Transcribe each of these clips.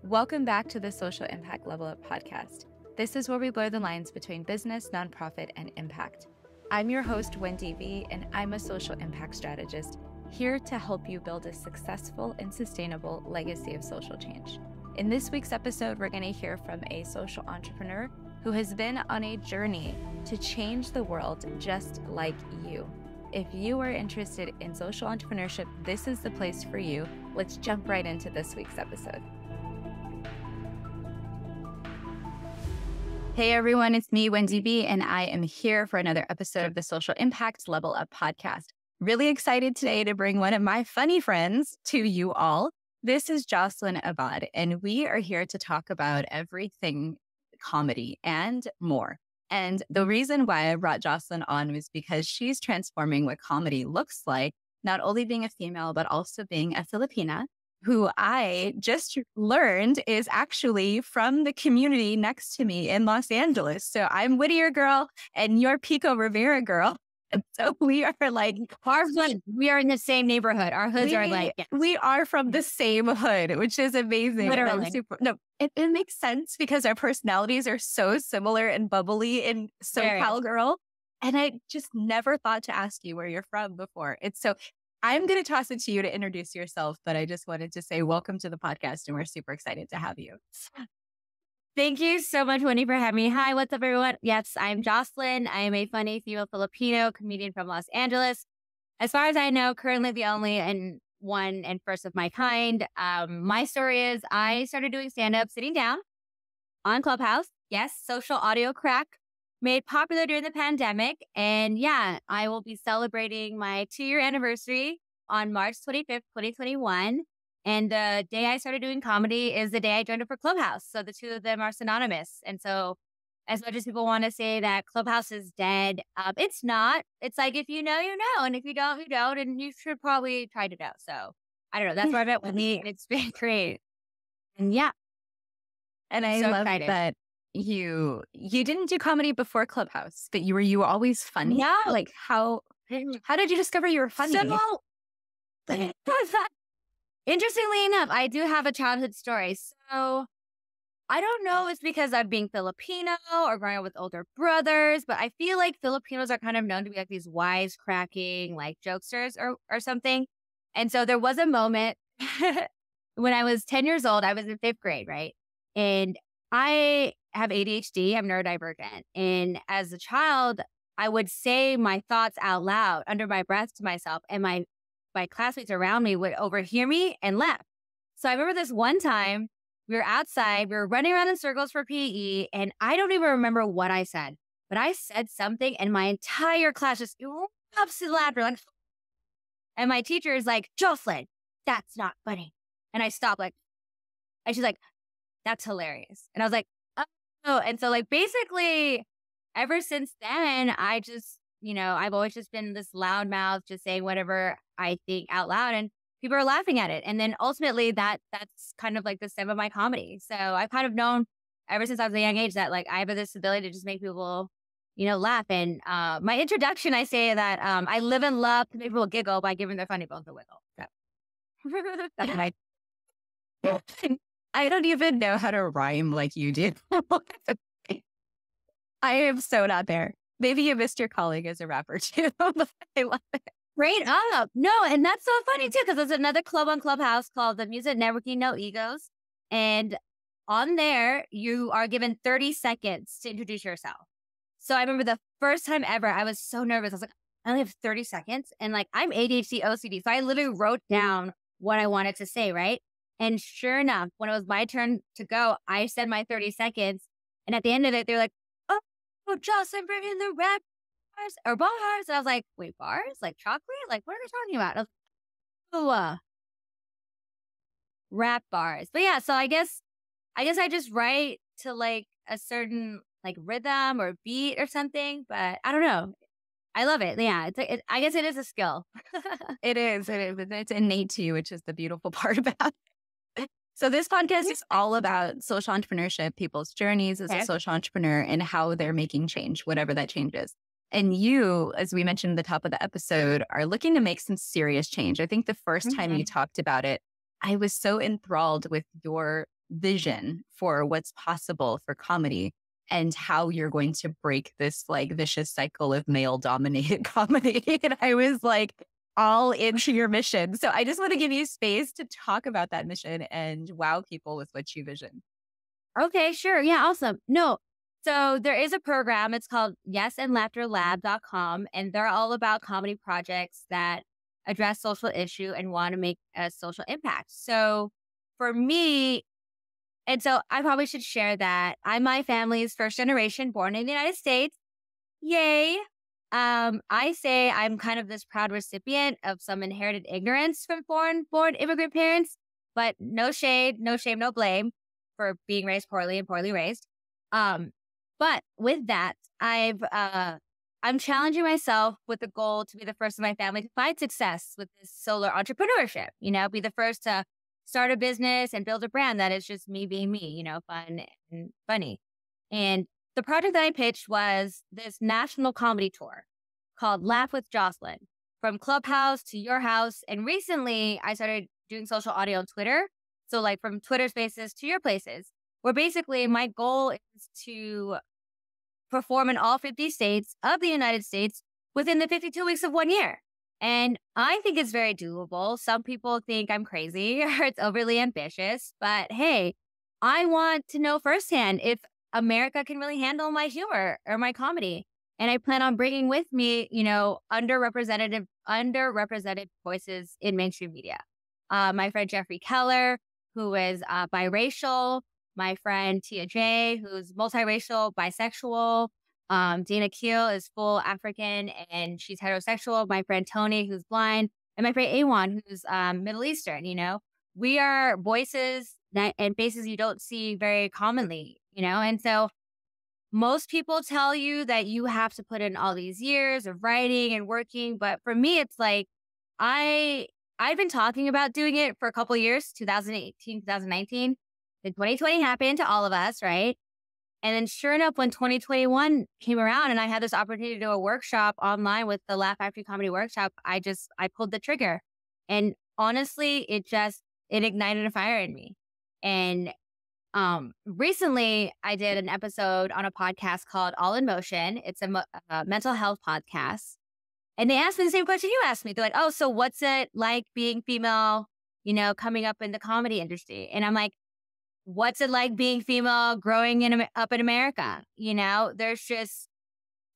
Welcome back to the Social Impact Level Up podcast. This is where we blur the lines between business, nonprofit, and impact. I'm your host, Wendy V, and I'm a social impact strategist here to help you build a successful and sustainable legacy of social change. In this week's episode, we're going to hear from a social entrepreneur who has been on a journey to change the world just like you. If you are interested in social entrepreneurship, this is the place for you. Let's jump right into this week's episode. Hey everyone, it's me, Wendy B, and I am here for another episode of the Social Impact Level Up podcast. Really excited today to bring one of my funny friends to you all. This is Jocelyn Abad, and we are here to talk about everything comedy and more. And the reason why I brought Jocelyn on was because she's transforming what comedy looks like, not only being a female, but also being a Filipina, who I just learned is actually from the community next to me in Los Angeles. So I'm Whittier girl and you're Pico Rivera girl. And so we are like, we are in the same neighborhood. Our hoods are like, yeah. We are from the same hood, which is amazing. Literally. It makes sense because our personalities are so similar and bubbly and SoCal girl. And I just never thought to ask you where you're from before. I'm going to toss it to you to introduce yourself, but I just wanted to say welcome to the podcast and we're super excited to have you. Thank you so much, Wendy, for having me. Hi, what's up, everyone? Yes, I'm Jocelyn. I am a funny female Filipino comedian from Los Angeles. As far as I know, currently the only and one and first of my kind. My story is I started doing stand-up sitting down on Clubhouse. Yes, social audio crack. Made popular during the pandemic. And yeah, I will be celebrating my 2-year anniversary on March 25th, 2021. And the day I started doing comedy is the day I joined up for Clubhouse. So the two of them are synonymous. And so as much as people want to say that Clubhouse is dead, it's not. It's like, if you know, you know. And if you don't, you don't. And you should probably try to know. So I don't know. That's where I met Wendy. And it's been great. And yeah. And I love that. You didn't do comedy before Clubhouse, but you were always funny? Yeah. Like how did you discover you were funny? So, interestingly enough, I do have a childhood story. So I don't know if it's because I'm being Filipino or growing up with older brothers, but I feel like Filipinos are kind of known to be like these wisecracking, like jokesters or something. And so there was a moment when I was 10 years old, I was in 5th grade, right? And I have ADHD, I'm neurodivergent. And as a child, I would say my thoughts out loud under my breath to myself, and my classmates around me would overhear me and laugh. So I remember this one time we were outside, we were running around in circles for PE, and I don't even remember what I said, but I said something and my entire class just erupts in laughter. Like, and my teacher is like, Jocelyn, that's not funny. And I stopped and she's like, that's hilarious. And I was like, oh. And so like basically ever since then, I just, I've always just been this loud mouth, just saying whatever I think out loud, and people are laughing at it. And then ultimately that's kind of like the stem of my comedy. So I've kind of known ever since I was a young age that like I have this ability to just make people, laugh. And my introduction, I say that I live and love to make people giggle by giving their funny bones a wiggle. So. That's my I don't even know how to rhyme like you do. I am so not there. Maybe you missed your calling as a rapper too, but I love it. Straight up. No, and that's so funny too, because there's another club on Clubhouse called the Music Networking No Egos. And on there, you are given 30 seconds to introduce yourself. So I remember the first time ever, I was so nervous. I was like, I only have 30 seconds. And like, I'm ADHD OCD. So I literally wrote down what I wanted to say, right? And sure enough, when it was my turn to go, I said my 30 seconds. And at the end of it, they're like, oh, Jocelyn, bring in the rap bars or bars. And I was like, wait, bars? Like chocolate? Like, what are they talking about? I was like, rap bars. But yeah, so I guess I just write to like a certain like rhythm or beat or something. But I don't know. I love it. Yeah, I guess it is a skill. It is. It's innate to you, which is the beautiful part about it. So this podcast is all about social entrepreneurship, people's journeys as a social entrepreneur and how they're making change, whatever that change is. And you, as we mentioned at the top of the episode, are looking to make some serious change. I think the first time you talked about it, I was so enthralled with your vision for what's possible for comedy and how you're going to break this like vicious cycle of male dominated comedy. And I was like all into your mission. So I just want to give you space to talk about that mission and wow people with what you vision. Okay, sure. Yeah, awesome. No, so there is a program. It's called yesandlaughterlab.com, and they're all about comedy projects that address social issue and want to make a social impact. So for me, and so I probably should share that I'm my family's first generation born in the United States. Yay. I say I'm kind of this proud recipient of some inherited ignorance from foreign-born immigrant parents, but no shade, no shame, no blame for being raised poorly and poorly raised. But with that, I'm challenging myself with the goal to be the first in my family to find success with this solar entrepreneurship, be the first to start a business and build a brand that is just me being me, fun and funny. And the project that I pitched was this national comedy tour called Laugh with Jocelyn, from Clubhouse to your house. And recently I started doing social audio on Twitter. So like from Twitter Spaces to your places, where basically my goal is to perform in all 50 states of the United States within the 52 weeks of 1 year. And I think it's very doable. Some people think I'm crazy or it's overly ambitious, but hey, I want to know firsthand if America can really handle my humor or my comedy. And I plan on bringing with me, underrepresented voices in mainstream media. My friend Jeffrey Keller, who is biracial, my friend Tia J, who's multiracial, bisexual. Dana Keel is full African and she's heterosexual. My friend Tony, who's blind, and my friend Awan, who's Middle Eastern. We are voices and faces you don't see very commonly, and so most people tell you that you have to put in all these years of writing and working. But for me, it's like, I've been talking about doing it for a couple of years, 2018, 2019. Then 2020 happened to all of us, right? And then sure enough, when 2021 came around and I had this opportunity to do a workshop online with the Laugh Factory Comedy Workshop, I pulled the trigger. And honestly, it ignited a fire in me. And recently I did an episode on a podcast called All in Motion. It's a mental health podcast. And they asked me the same question you asked me. They're like, oh, so what's it like being female, coming up in the comedy industry? And I'm like, what's it like being female growing up in America? There's just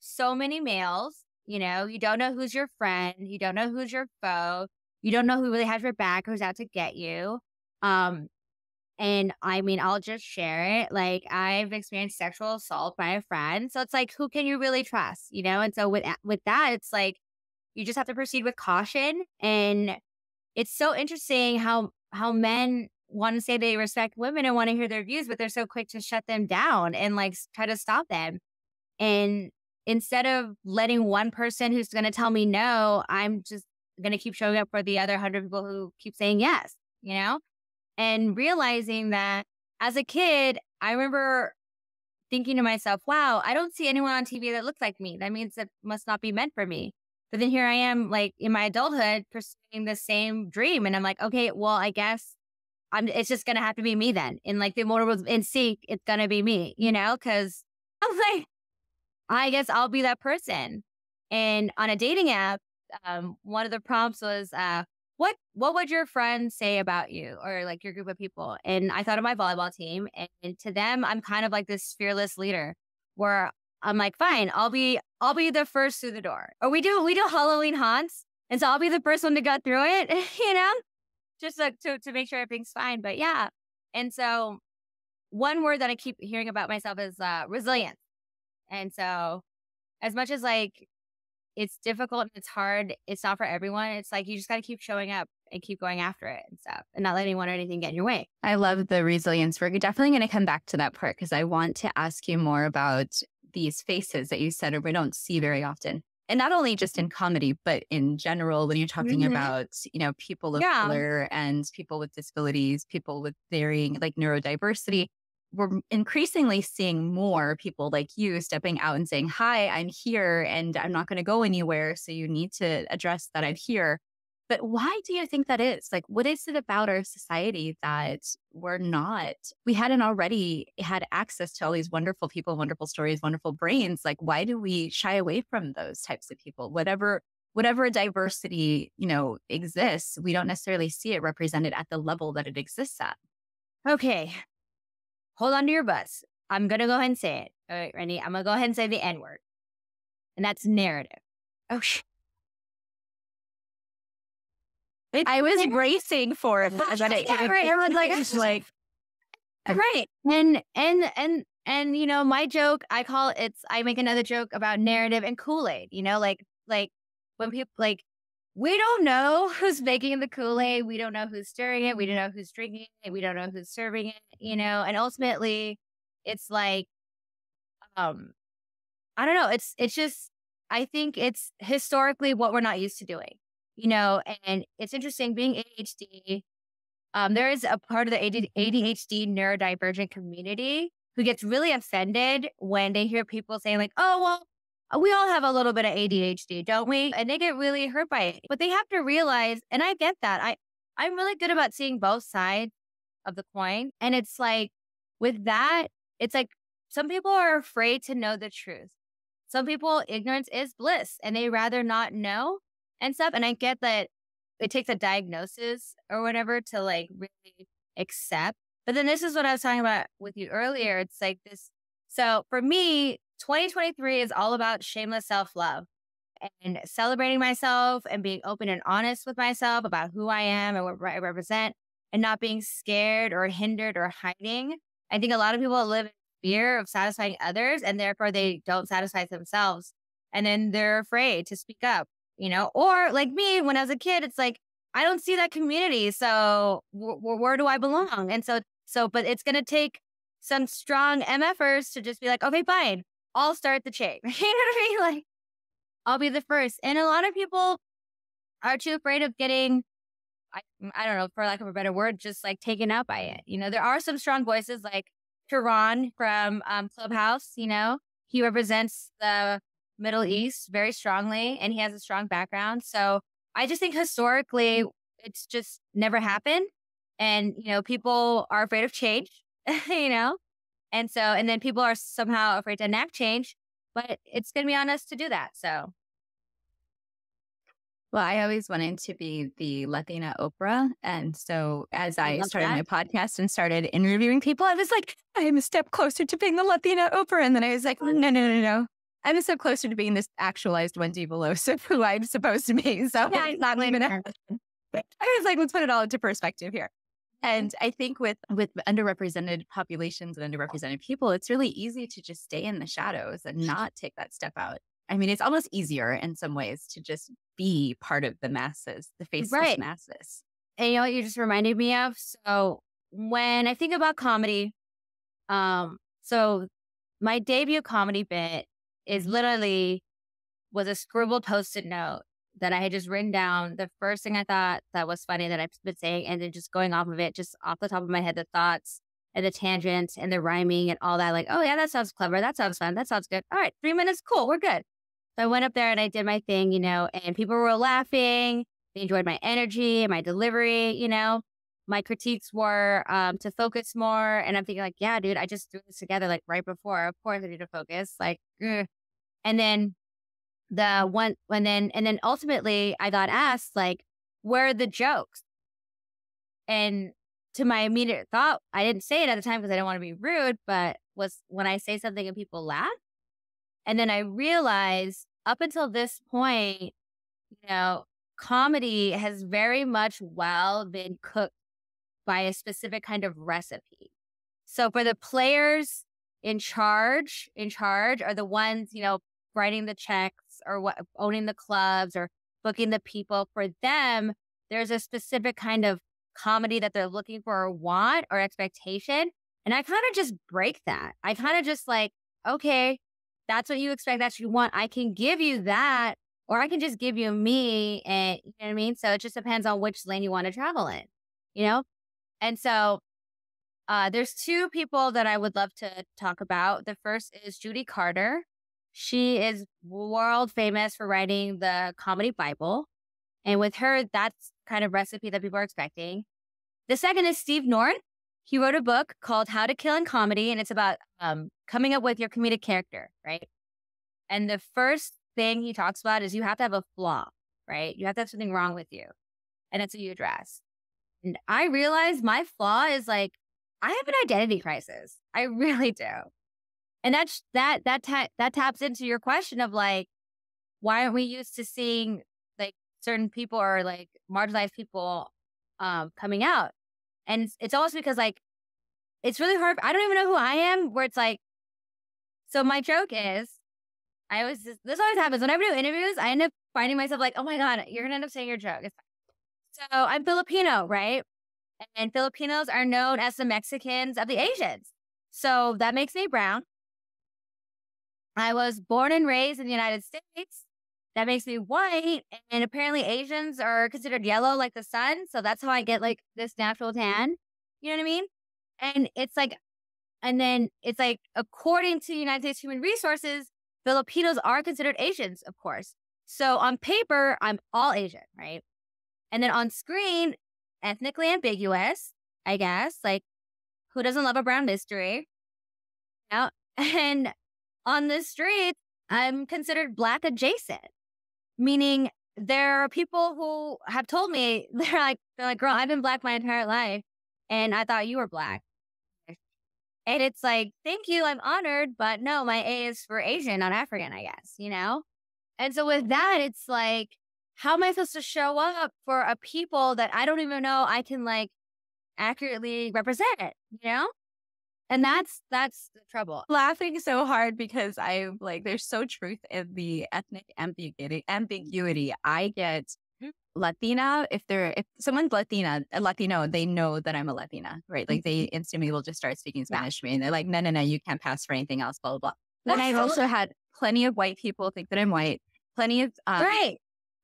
so many males, you don't know who's your friend. You don't know who's your foe. You don't know who really has your back, who's out to get you. And I mean, I'll just share it. Like, I've experienced sexual assault by a friend. So it's like, who can you really trust? And so with that, it's like, you just have to proceed with caution. And it's so interesting how men want to say they respect women and want to hear their views, but they're so quick to shut them down and like try to stop them. And instead of letting one person who's going to tell me no, I'm just going to keep showing up for the other 100 people who keep saying yes, and realizing that as a kid, I remember thinking to myself, wow, I don't see anyone on TV that looks like me. That means it must not be meant for me. But then here I am, like in my adulthood, pursuing the same dream. And I'm like, okay, well, I guess it's just going to have to be me then. In like the Immortals in Seek, it's going to be me, because I'm like, I guess I'll be that person. And on a dating app, one of the prompts was, what would your friends say about you or like your group of people? And I thought of my volleyball team, and to them, I'm kind of like this fearless leader where I'm like, fine, I'll be the first through the door. Or we do Halloween haunts. And so I'll be the first one to go through it, just like to make sure everything's fine. But yeah. And so one word that I keep hearing about myself is resilience. And so as much as like it's difficult and it's hard, it's not for everyone. It's like you just got to keep showing up and keep going after it and stuff and not let anyone or anything get in your way. I love the resilience. We're definitely going to come back to that part because I want to ask you more about these faces that you said or we don't see very often. And not only just in comedy, but in general, when you're talking about, people of color and people with disabilities, people with varying like neurodiversity, we're increasingly seeing more people like you stepping out and saying, hi, I'm here and I'm not going to go anywhere. So you need to address that I'm here. But why do you think that is? Like, what is it about our society that we hadn't already had access to all these wonderful people, wonderful stories, wonderful brains? Like, why do we shy away from those types of people? Whatever diversity, exists, we don't necessarily see it represented at the level that it exists at. Okay. Hold on to your butts. I'm going to go ahead and say it. All right, Rennie, I'm going to go ahead and say the N word. And that's narrative. Oh, I was bracing for it. Right. I was like, right. And my joke, I make another joke about narrative and Kool-Aid, like when people we don't know who's making the Kool-Aid. We don't know who's stirring it. We don't know who's drinking it. We don't know who's serving it, and ultimately it's like, I don't know. It's just, I think it's historically what we're not used to doing, and it's interesting being ADHD. There is a part of the ADHD neurodivergent community who gets really offended when they hear people saying like, oh, well, we all have a little bit of ADHD, don't we? And they get really hurt by it. But they have to realize, and I get that. I'm really good about seeing both sides of the coin. And it's like, with that, it's like some people are afraid to know the truth. Some people, ignorance is bliss and they rather not know and stuff. And I get that it takes a diagnosis or whatever to like really accept. But then this is what I was talking about with you earlier. It's like this. So for me, 2023 is all about shameless self-love and celebrating myself and being open and honest with myself about who I am and what I represent and not being scared or hindered or hiding. I think a lot of people live in fear of satisfying others and therefore they don't satisfy themselves. And then they're afraid to speak up, or like me, when I was a kid, it's like, I don't see that community. So where do I belong? And but it's going to take some strong MFers to just be like, okay, fine. I'll start the chain. You know what I mean? Like, I'll be the first. And a lot of people are too afraid of getting, I don't know, for lack of a better word, just like taken out by it. There are some strong voices like Turan from Clubhouse, he represents the Middle East very strongly and he has a strong background. So I just think historically it's just never happened. And, people are afraid of change, And then people are somehow afraid to enact change, but it's going to be on us to do that. So. Well, I always wanted to be the Latina Oprah. And so as I started my podcast and started interviewing people, I was like, I'm a step closer to being the Latina Oprah. And then I was like, no. I'm a step closer to being this actualized Wendy Veloso, who I'm supposed to be. So yeah, it's not even I was like, let's put it all into perspective here. And I think with underrepresented populations and underrepresented people, it's really easy to just stay in the shadows and not take that step out. I mean, it's almost easier in some ways to just be part of the masses, the faceless masses. And you know what you just reminded me of? So when I think about comedy, so my debut comedy bit is literally was a scribbled Post-it note that I had just written down the first thing I thought that was funny that I've been saying, and then just going off of it, just off the top of my head, the thoughts and the tangents and the rhyming and all that. Like, oh yeah, that sounds clever. That sounds fun. That sounds good. All right, 3 minutes. Cool. We're good. So I went up there and I did my thing, and people were laughing. They enjoyed my energy and my delivery, My critiques were to focus more. And I'm thinking like, yeah, dude, I just threw this together like right before. Of course I need to focus. Like, ugh. And then and then ultimately I got asked like, where are the jokes? And to my immediate thought, I didn't say it at the time because I didn't want to be rude, but was when I say something and people laugh. And then I realized up until this point, comedy has very much been cooked by a specific kind of recipe. So for the players in charge are the ones, writing the checks or owning the clubs or booking the people. For them, there's a specific kind of comedy that they're looking for or want or expectation. And I kind of just break that. I kind of just like, okay, that's what you expect. That's what you want. I can give you that, or I can just give you me. And you know what I mean? So it just depends on which lane you want to travel in, And so there's two people that I would love to talk about. The first is Judy Carter. She is world famous for writing the Comedy Bible. And with her, that's kind of recipe that people are expecting. The second is Steve Norton. He wrote a book called How to Kill in Comedy, and it's about coming up with your comedic character, right? And the first thing he talks about is you have to have a flaw, right? You have to have something wrong with you. And that's what you address. And I realized my flaw is like, I have an identity crisis. I really do. And that taps into your question of like, why aren't we used to seeing like certain people or like marginalized people coming out? And it's almost because like, it's really hard. I don't even know who I am, where it's like, so my joke is, this always happens. Whenever I do interviews, I end up finding myself like, oh my God, you're going to end up saying your joke. It's fine. So I'm Filipino, right? And Filipinos are known as the Mexicans of the Asians. So that makes me brown. I was born and raised in the United States. That makes me white. And apparently Asians are considered yellow like the sun. So that's how I get like this natural tan. You know what I mean? And it's like, according to United States Human Resources, Filipinos are considered Asians, of course. So on paper, I'm all Asian, right? And then on screen, ethnically ambiguous, I guess. Like, who doesn't love a brown mystery? Yeah. And on the street, I'm considered Black adjacent, meaning there are people who have told me, they're like, girl, I've been Black my entire life, and I thought you were Black. And it's like, thank you, I'm honored, but no, my A is for Asian, not African, I guess, you know? And so with that, it's like, how am I supposed to show up for a people that I don't even know I can like accurately represent, you know? And that's the trouble. Laughing so hard because there's so truth in the ethnic ambiguity. I get Latina, if someone's Latino, they know that I'm a Latina, right? Like they instantly will just start speaking Spanish to me and they're like, no, you can't pass for anything else, blah, blah, blah. Then I've also had plenty of white people think that I'm white. Plenty of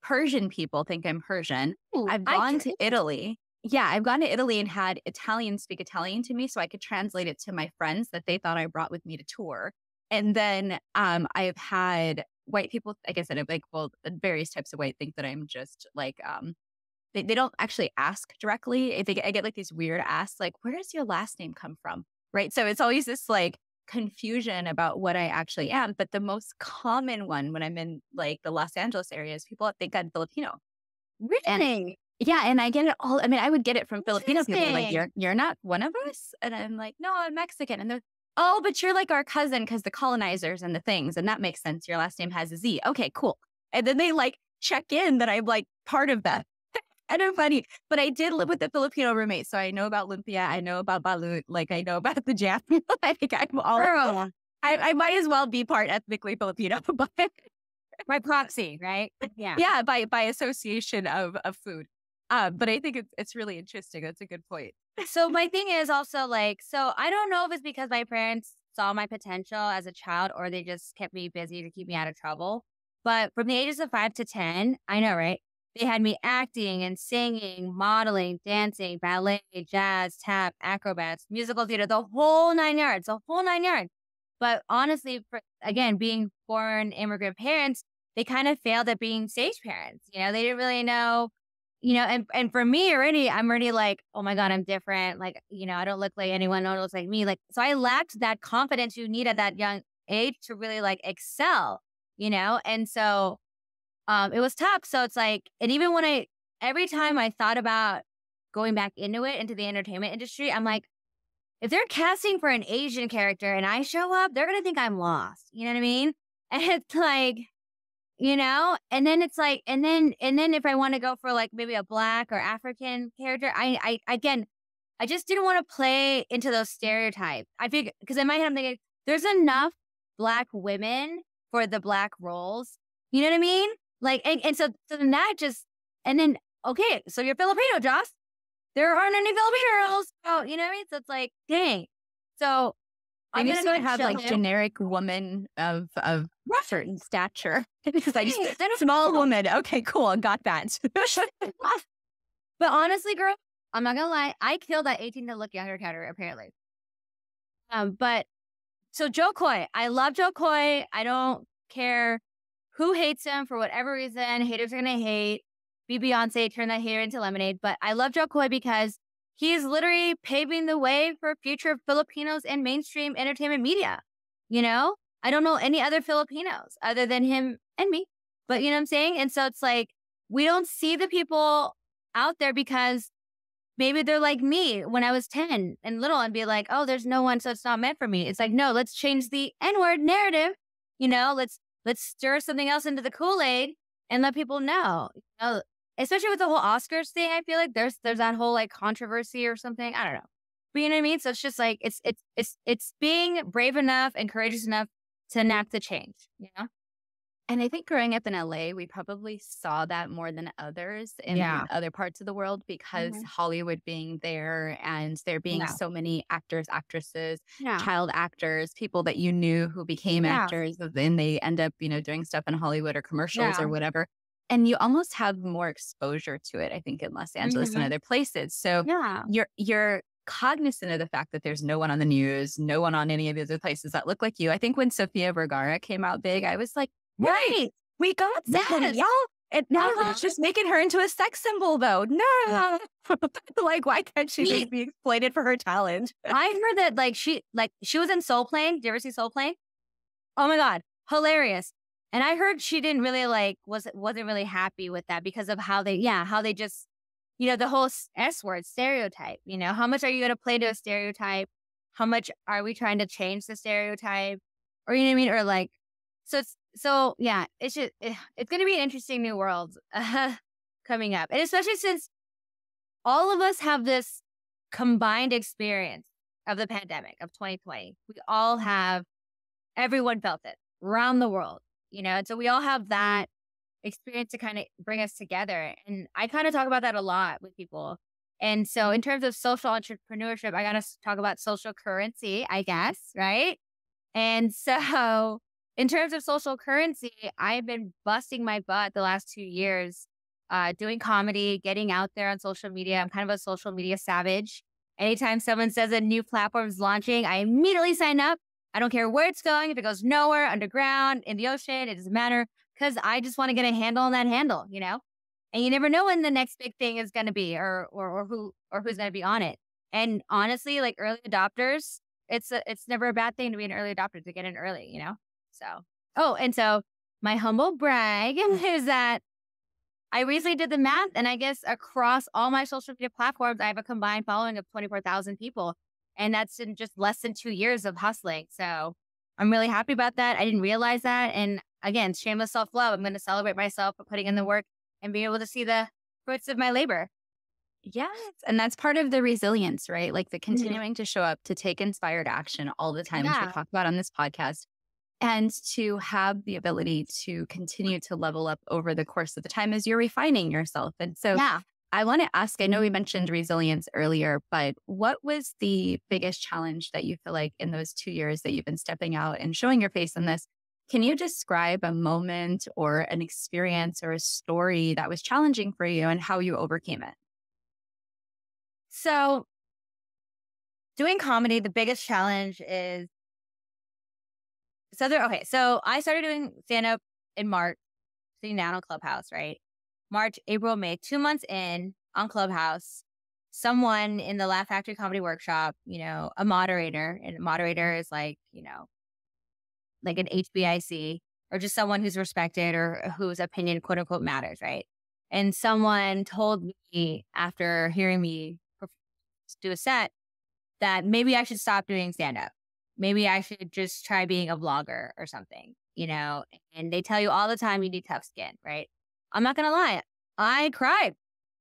Persian people think I'm Persian. Ooh, I've gone to Italy. Yeah, I've gone to Italy and had Italians speak Italian to me so I could translate it to my friends that they thought I brought with me to tour. And then I've had white people, like I said, various types of white think that I'm just like, they don't actually ask directly. I get like these weird asks, like, where does your last name come from? Right. So it's always this like confusion about what I actually am. But the most common one when I'm in like the Los Angeles area is people think I'm Filipino. Really? And I get it all. I mean, I would get it from Filipino people like, you're not one of us? And I'm like, no, I'm Mexican. And they're, oh, but you're like our cousin because the colonizers and the things. And that makes sense. Your last name has a Z. Okay, cool. And then they like check in that I'm like part of that. I know, funny. But I did live with a Filipino roommate. So I know about lumpia. I know about balut. Like I know about the jam. I think I'm all. Girl. I might as well be part ethnically Filipino. But by proxy, right? Yeah. Yeah, by association of food. But I think it's really interesting. That's a good point. So my thing is also like, so I don't know if it's because my parents saw my potential as a child or they just kept me busy to keep me out of trouble. But from the ages of 5 to 10, I know, right? They had me acting and singing, modeling, dancing, ballet, jazz, tap, acrobats, musical theater, the whole 9 yards. But honestly, again, being foreign immigrant parents, they kind of failed at being stage parents. You know, they didn't really know, you know, and for me I'm already like, oh my God, I'm different. Like, you know, I don't look like anyone. No one looks like me. Like, so I lacked that confidence you need at that young age to really like excel, you know? And so it was tough. So it's like, and even when every time I thought about going back into the entertainment industry, I'm like, if they're casting for an Asian character and I show up, they're going to think I'm lost. You know what I mean? And it's like, you know, and then it's like, and then if I want to go for like maybe a Black or African character, I just didn't want to play into those stereotypes. I figured, because in my head I'm thinking, there's enough Black women for the Black roles. You know what I mean? Like, and so then that just, and then, okay, so you're Filipino, Joss. There aren't any Filipino girls. Oh, you know what I mean? So it's like, dang. So I'm going to have like generic woman of certain stature. Because I just, small woman. Okay, cool. Got that. But honestly, girl, I'm not going to lie. I killed that 18 to look younger category, apparently. But so Joe Coy, I love Joe Coy. I don't care who hates him for whatever reason. Haters are going to hate. be Beyonce, turn that hater into lemonade. But I love Joe Coy because he's literally paving the way for future Filipinos in mainstream entertainment media. You know, I don't know any other Filipinos other than him and me. But you know what I'm saying? And so it's like, we don't see the people out there because maybe they're like me when I was 10 and little and be like, oh, there's no one, so it's not meant for me. It's like, no, let's change the N-word narrative. You know, let's stir something else into the Kool-Aid and let people know. You know, especially with the whole Oscars thing, I feel like there's that whole like controversy or something. I don't know. But you know what I mean? So it's just like it's being brave enough and courageous enough to enact the change, you know? And I think growing up in LA, we probably saw that more than others in other parts of the world because Hollywood being there and there being so many actors, actresses, child actors, people that you knew who became actors, and they end up, you know, doing stuff in Hollywood or commercials or whatever. And you almost have more exposure to it, I think, in Los Angeles and other places. So you're cognizant of the fact that there's no one on the news, no one on any of the other places that look like you. I think when Sofia Vergara came out big, I was like, right, we got somebody, y'all. And now it's just making her into a sex symbol, though. No, like, why can't she just be exploited for her talent? I heard that she was in Soul Plane. Do you ever see Soul Plane? Oh my God, hilarious! And I heard she didn't really wasn't really happy with that because of how they just, you know, the whole S word stereotype. You know, how much are you going to play to a stereotype? How much are we trying to change the stereotype? Or you know what I mean? Or like, it's just it's going to be an interesting new world coming up, and especially since all of us have this combined experience of the pandemic of 2020. We all have, everyone felt it around the world, you know, and so we all have that experience to kind of bring us together. And I kind of talk about that a lot with people. And so in terms of social entrepreneurship, I got to talk about social currency, I guess, right? And so in terms of social currency, I've been busting my butt the last 2 years, doing comedy, getting out there on social media. I'm kind of a social media savage. Anytime someone says a new platform is launching, I immediately sign up. I don't care where it's going. If it goes nowhere, underground, in the ocean, it doesn't matter, because I just want to get a handle on that handle, you know? And you never know when the next big thing is going to be or who's going to be on it. And honestly, like early adopters, it's never a bad thing to be an early adopter, to get in early, you know? So, and so my humble brag is that I recently did the math, and I guess across all my social media platforms, I have a combined following of 24,000 people. And that's in just less than 2 years of hustling. So I'm really happy about that. I didn't realize that. And again, shameless self-love. I'm going to celebrate myself for putting in the work and being able to see the fruits of my labor. Yes. And that's part of the resilience, right? Like the continuing to show up, to take inspired action all the time, which we talk about on this podcast, and to have the ability to continue to level up over the course of the time as you're refining yourself. And so I want to ask, I know we mentioned resilience earlier, but what was the biggest challenge that you feel like in those 2 years that you've been stepping out and showing your face in this? Can you describe a moment or an experience or a story that was challenging for you and how you overcame it? So doing comedy, the biggest challenge is, so I started doing stand-up in March, sitting down on Clubhouse, right? March, April, May, 2 months in on Clubhouse, someone in the Laugh Factory Comedy Workshop, you know, a moderator, and a moderator is like, you know, like an HBIC or just someone who's respected or whose opinion, quote unquote, matters, right? And someone told me after hearing me do a set that maybe I should stop doing stand-up. Maybe I should just try being a vlogger or something, you know? And they tell you all the time you need tough skin, right? I'm not going to lie. I cried.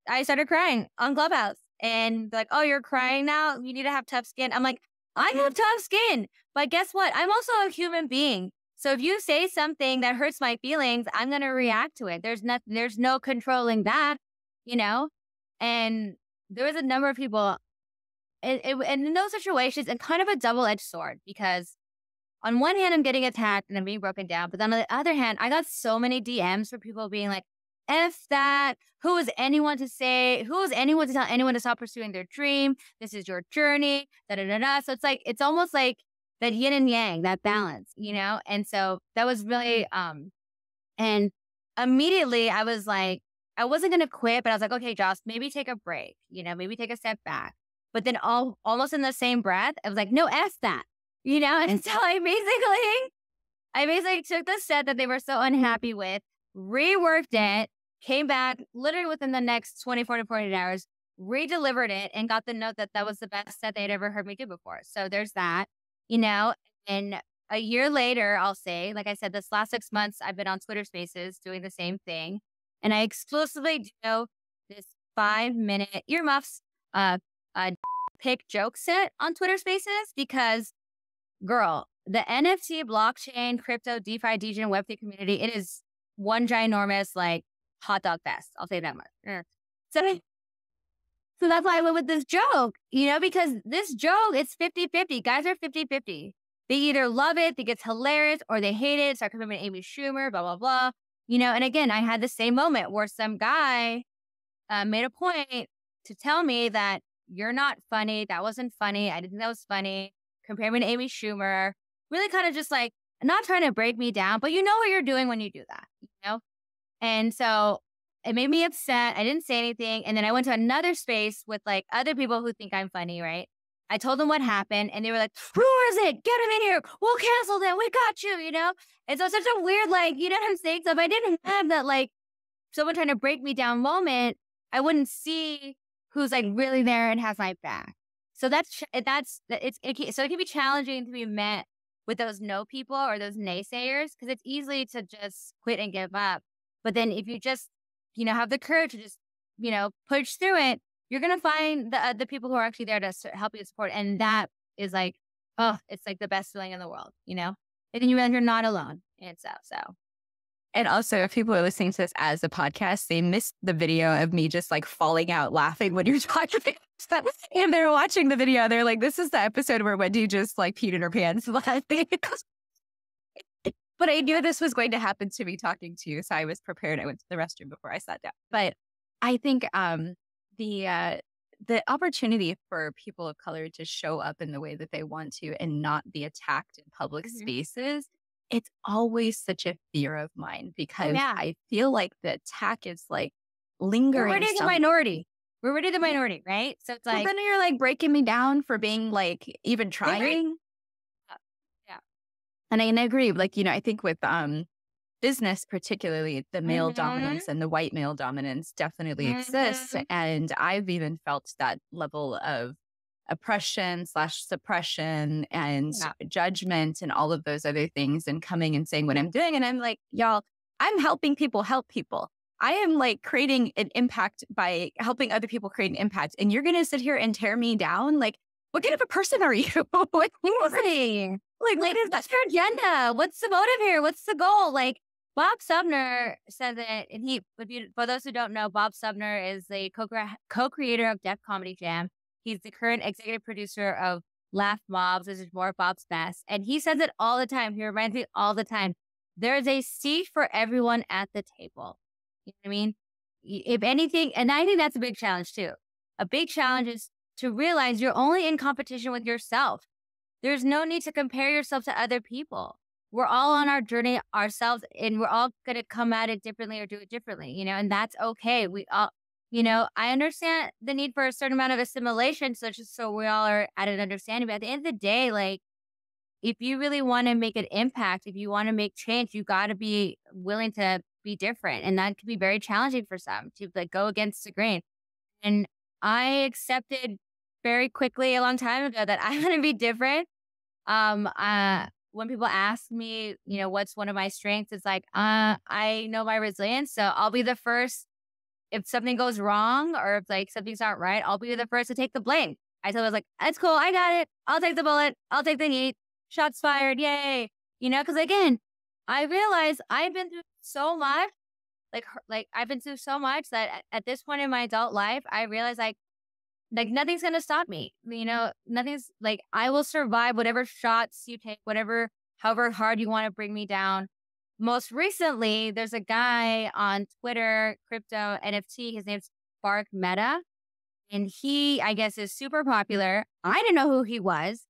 I started crying on Clubhouse, and like, oh, you're crying now? You need to have tough skin. I'm like, I have tough skin, but guess what? I'm also a human being. So if you say something that hurts my feelings, I'm going to react to it. There's no controlling that, you know? And there was a number of people and in those situations, and kind of a double-edged sword, because on one hand, I'm getting attacked and I'm being broken down. But then on the other hand, I got so many DMs for people being like, F that. Who is anyone to tell anyone to stop pursuing their dream? This is your journey. Da da da da. So it's almost like that yin and yang, that balance, you know? And so that was really, and immediately I was like, I wasn't going to quit, but I was like, okay, Joss, maybe take a break, maybe take a step back. But then almost in the same breath, I was like, no, F that, And so I basically took the set that they were so unhappy with, reworked it, came back literally within the next 24 to 48 hours, re-delivered it, and got the note that that was the best set they'd ever heard me do before. So there's that, and a year later, I'll say, like I said, this last 6 months, I've been on Twitter Spaces doing the same thing. And I exclusively do this 5-minute earmuffs, pick joke set on Twitter Spaces because, girl, the NFT, blockchain, crypto, DeFi, DeGen, Web3 community, it is one ginormous, like, hot dog fest. I'll say that much. So that's why I went with this joke, because this joke, it's 50-50. Guys are 50-50. They either love it, think it's hilarious, or they hate it, start comparing to Amy Schumer, blah, blah, blah. And again, I had the same moment where some guy made a point to tell me that you're not funny. That wasn't funny. I didn't think that was funny. Compare me to Amy Schumer. Really kind of just like, not trying to break me down, but you know what you're doing when you do that, And so it made me upset. I didn't say anything. And then I went to another space with like other people who think I'm funny, right? I told them what happened and they were like, where is it? Get him in here. We'll cancel them. We got you, And so it's such a weird, like, you know what I'm saying? So if I didn't have that, like, someone trying to break me down moment, I wouldn't see who's like really there and has my back. So so it can be challenging to be met with those no people or those naysayers because it's easy to just quit and give up. But then if you just, have the courage to just, push through it, you're going to find the people who are actually there to help you support. And that is like, it's like the best feeling in the world, And then you realize you're not alone. And so. And also, if people are listening to this as a podcast, they missed the video of me just like falling out laughing when you're talking. And they're watching the video. They're like, this is the episode where Wendy just like peed in her pants laughing. But I knew this was going to happen to me talking to you. So I was prepared. I went to the restroom before I sat down. But I think the opportunity for people of color to show up in the way that they want to and not be attacked in public spaces, it's always such a fear of mine because I feel like the attack is like lingering. We're already the minority. We're already the minority, right? So it's like, then you're like breaking me down for being like even trying. Yeah. And I agree. Like, I think with business, particularly the male dominance and the white male dominance definitely exists. And I've even felt that level of oppression / suppression and judgment and all of those other things and coming and saying what I'm doing. And I'm like, y'all, I'm helping people help people. I am like creating an impact by helping other people create an impact. And you're going to sit here and tear me down? Like, what kind of a person are you? What is what's your agenda? What's the motive here? What's the goal? Like, Bob Sumner said that, and for those who don't know, Bob Sumner is the co-creator of Def Comedy Jam. He's the current executive producer of Laugh Mobs. This is more Bob's Best. And he says it all the time. He reminds me all the time. There's a seat for everyone at the table. You know what I mean? If anything, and I think that's a big challenge too. A big challenge is to realize you're only in competition with yourself. There's no need to compare yourself to other people. We're all on our journey ourselves and we're all going to come at it differently or do it differently, and that's okay. We all, I understand the need for a certain amount of assimilation, so we all are at an understanding. But at the end of the day, like, if you really want to make an impact, if you want to make change, you got to be willing to be different. And that can be very challenging for some to like go against the grain. And I accepted very quickly a long time ago that I'm going to be different. When people ask me, what's one of my strengths, it's like, I know my resilience. So I'll be the first. If something goes wrong or if like something's not right, I'll be the first to take the blame. I told her, I was like, that's cool. I got it. I'll take the bullet. I'll take the heat. Shots fired. Yay. Because again, I realized I've been through so much, like I've been through so much that at this point in my adult life, I realized like nothing's going to stop me. Nothing's like, I will survive whatever shots you take, however hard you want to bring me down. Most recently, there's a guy on Twitter, crypto, NFT. His name's Spark Meta. And he, I guess, is super popular. I didn't know who he was.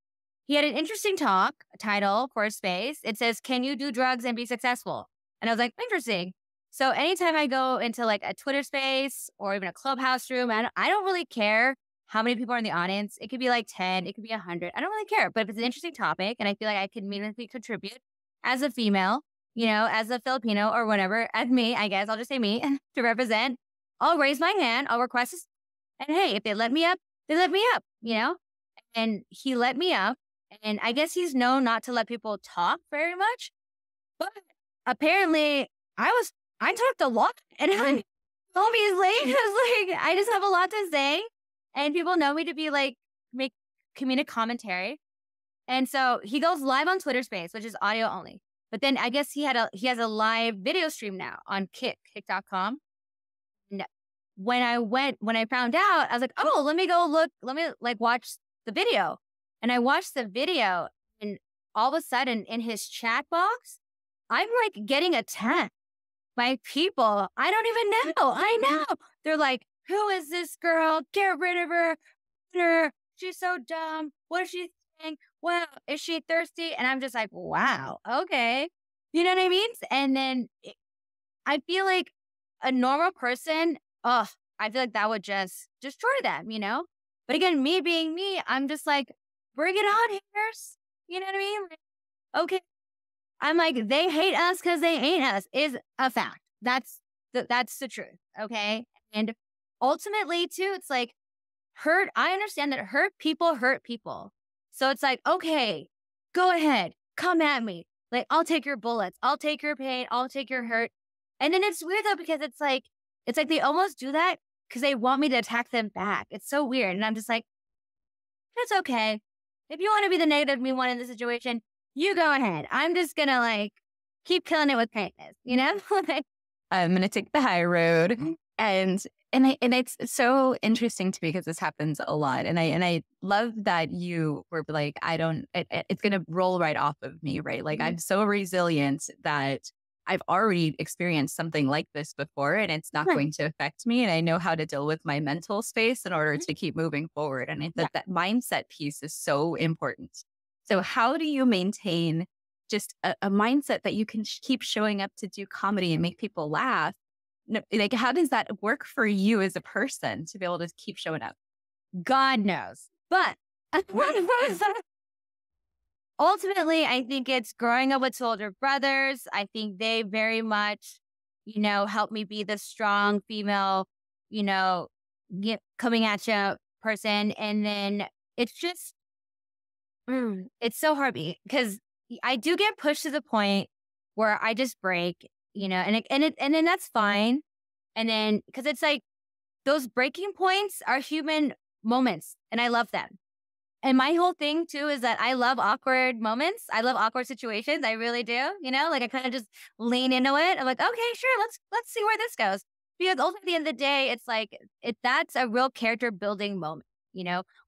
He had an interesting title for a space. It says, "Can you do drugs and be successful?" And I was like, interesting. So anytime I go into like a Twitter space or even a Clubhouse room, I don't really care how many people are in the audience. It could be like 10, it could be 100. I don't really care. But if it's an interesting topic and I feel like I can meaningfully contribute as a female, as a Filipino or whatever, as me, I guess, I'll just say me to represent, I'll raise my hand, I'll request this. And hey, if they let me up, they let me up. And he let me up. And I guess he's known not to let people talk very much. But apparently I talked a lot. And obviously, I just have a lot to say. And people know me to be like, make comedic commentary. And so he goes live on Twitter Space, which is audio only. But then I guess he has a live video stream now on kick.com. And when I found out, I was like, oh, let me like watch the video. And I watched the video, and all of a sudden in his chat box, I'm like getting attacked by people I don't even know. I know. They're like, who is this girl? Get rid of her. She's so dumb. What is she saying? Wow, is she thirsty? And I'm just like, wow, okay. You know what I mean? And then I feel like a normal person, I feel like that would just destroy them, But again, me being me, I'm just like, bring it on, haters. You know what I mean? Like, okay. I'm like, they hate us because they hate us is a fact. That's the truth. Okay. And ultimately, too, it's like I understand that hurt people. So it's like, okay, go ahead, come at me. Like, I'll take your bullets. I'll take your pain. I'll take your hurt. And then it's weird though, because it's like they almost do that because they want me to attack them back. It's so weird. And I'm just like, that's okay. If you want to be the negative me one in the situation, you go ahead. I'm just going to like keep killing it with kindness, I'm going to take the high road. And it's so interesting to me because this happens a lot. And I love that you were like, it's going to roll right off of me, right? Like I'm so resilient that I've already experienced something like this before and it's not going to affect me. And I know how to deal with my mental space in order to keep moving forward. And I think that mindset piece is so important. So how do you maintain just a mindset that you can keep showing up to do comedy and make people laugh? Like, how does that work for you as a person to be able to keep showing up? God knows. But ultimately, I think it's growing up with two older brothers. I think they very much, helped me be the strong female, coming at you person. And then it's just, it's so hard because I do get pushed to the point where I just break, and then that's fine. And then, because it's like those breaking points are human moments and I love them. And my whole thing too is that I love awkward moments. I love awkward situations. I really do. Like I kind of just lean into it. I'm like, okay, sure. Let's see where this goes. Because ultimately at the end of the day, it's like, that's a real character building moment.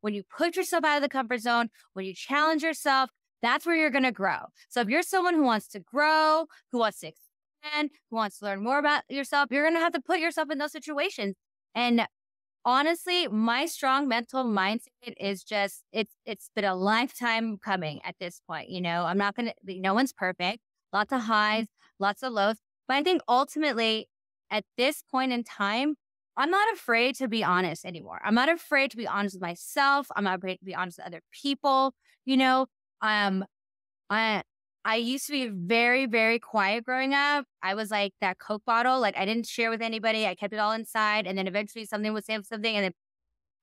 When you put yourself out of the comfort zone, when you challenge yourself, that's where you're going to grow. So if you're someone who wants to grow, who wants to expand, who wants to learn more about yourself, you're going to have to put yourself in those situations. And honestly, my strong mental mindset is just, it's been a lifetime coming at this point. I'm not going to, no one's perfect, lots of highs, lots of lows. But I think ultimately at this point in time, I'm not afraid to be honest anymore. I'm not afraid to be honest with myself. I'm not afraid to be honest with other people. I used to be very, very quiet growing up. I was like that Coke bottle. Like I didn't share with anybody. I kept it all inside. And then eventually something would say something. And then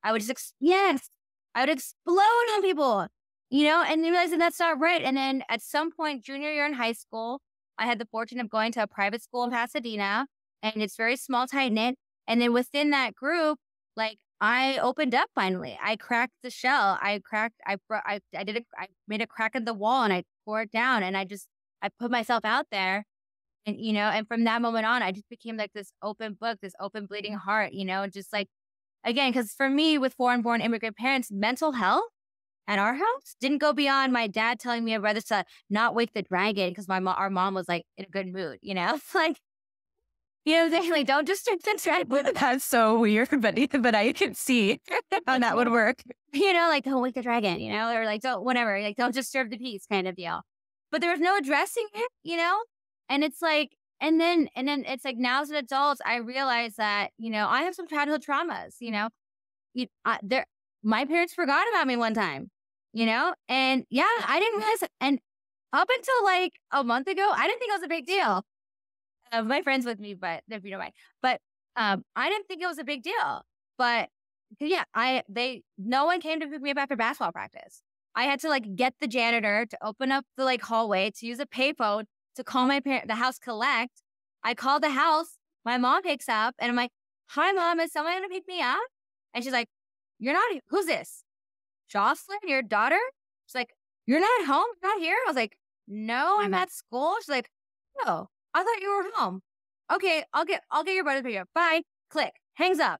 I would just, I would explode on people, and realizing that's not right. And then at some point, junior year in high school, I had the fortune of going to a private school in Pasadena. And it's very small, tight knit. And then within that group, like I opened up finally. I cracked the shell. I made a crack in the wall and I tore it down and I put myself out there and, and from that moment on, I just became like this open book, this open bleeding heart, just like, again, because for me with foreign-born immigrant parents, mental health at our house didn't go beyond my dad telling me I'd rather to not wake the dragon because our mom was like in a good mood, It's like, like don't just That's so weird, but I can see how that would work. Like don't wake the dragon, or like don't whatever, like don't disturb the peace kind of deal. But there was no addressing it, and it's like, And then it's like now as an adult, I realize that, I have some childhood traumas, my parents forgot about me one time, and yeah, I didn't realize it. And up until like a month ago, I didn't think it was a big deal. My friends with me, but if you don't mind, but I didn't think it was a big deal. But yeah, no one came to pick me up after basketball practice. I had to like get the janitor to open up the like hallway to use a payphone to call the house collect. I called the house. My mom picks up and I'm like, "Hi, Mom, is someone going to pick me up?" And she's like, "You're not, who's this? Jocelyn, your daughter?" She's like, "You're not at home? You're not here?" I was like, "No, I'm at school." She's like, "No, I thought you were home." "Okay, I'll get your brother to pick you up. Bye." Click. Hangs up.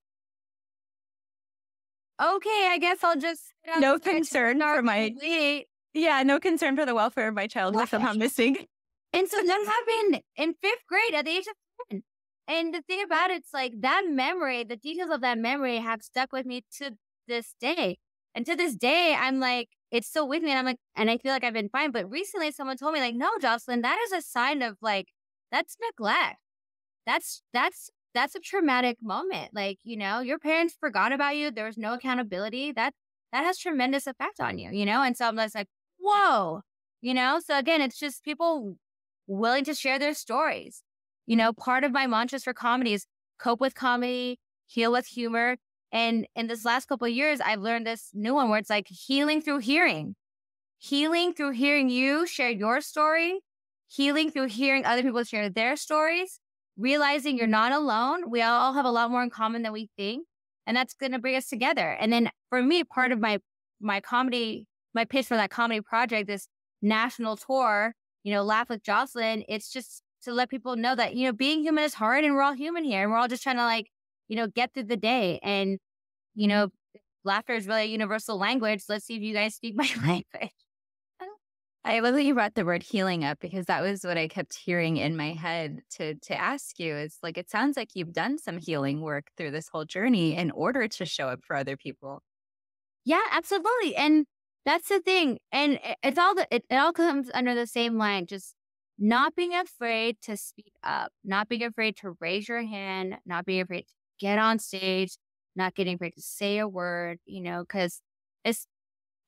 Okay, I guess I'll just no concern for no concern for the welfare of my child was somehow missing. And so that happened in 5th grade at the age of 10. And the thing about it's like that memory, the details of that memory have stuck with me to this day. And to this day, I'm like, it's still with me. And I'm like, and I feel like I've been fine. But recently someone told me like, "No, Jocelyn, that is a sign of like, that's neglect. That's a traumatic moment. Like, your parents forgot about you. There was no accountability. That has tremendous effect on you, And so I'm just like, whoa, So again, it's just people willing to share their stories. Part of my mantras for comedy is cope with comedy, heal with humor. And in this last couple of years, I've learned this new one where it's like healing through hearing you share your story, healing through hearing other people share their stories, realizing you're not alone. We all have a lot more in common than we think. And that's going to bring us together. And then for me, part of my comedy, my pitch for that comedy project, this national tour, Laugh with Jocelyn, it's just to let people know that, being human is hard and we're all human here. And we're all just trying to like, get through the day. And, laughter is really a universal language. Let's see if you guys speak my language. I love that you brought the word healing up because that was what I kept hearing in my head to ask you. Is like, it sounds like you've done some healing work through this whole journey in order to show up for other people. Yeah, absolutely. And that's the thing. And it all comes under the same line, just not being afraid to speak up, not being afraid to raise your hand, not being afraid to get on stage, not getting afraid to say a word, because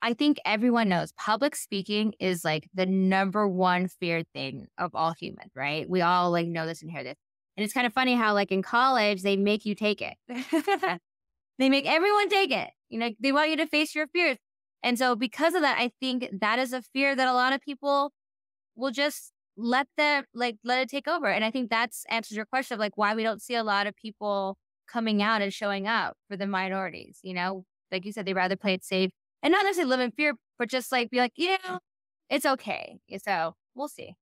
I think everyone knows public speaking is like the number one feared thing of all humans, right? We all like know this and hear this. And it's kind of funny how like in college, they make you take it. They make everyone take it. They want you to face your fears. And so because of that, I think that is a fear that a lot of people will just let it take over. And I think that's answers your question of like why we don't see a lot of people coming out and showing up for the minorities. Like you said, they'd rather play it safe. And not necessarily live in fear, but just like be like, it's okay. So we'll see.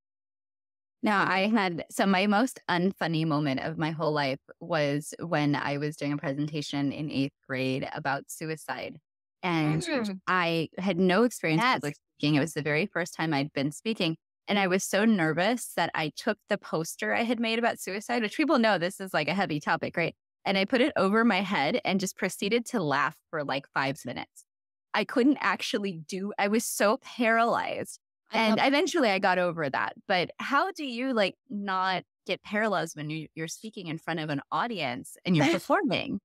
Now, my most unfunny moment of my whole life was when I was doing a presentation in 8th grade about suicide. And I had no experience public speaking. It was the very first time I'd been speaking. And I was so nervous that I took the poster I had made about suicide, which people know this is like a heavy topic, right? And I put it over my head and just proceeded to laugh for like 5 minutes. I couldn't actually I was so paralyzed. And eventually I got over that. But how do you like not get paralyzed when you're speaking in front of an audience and you're performing?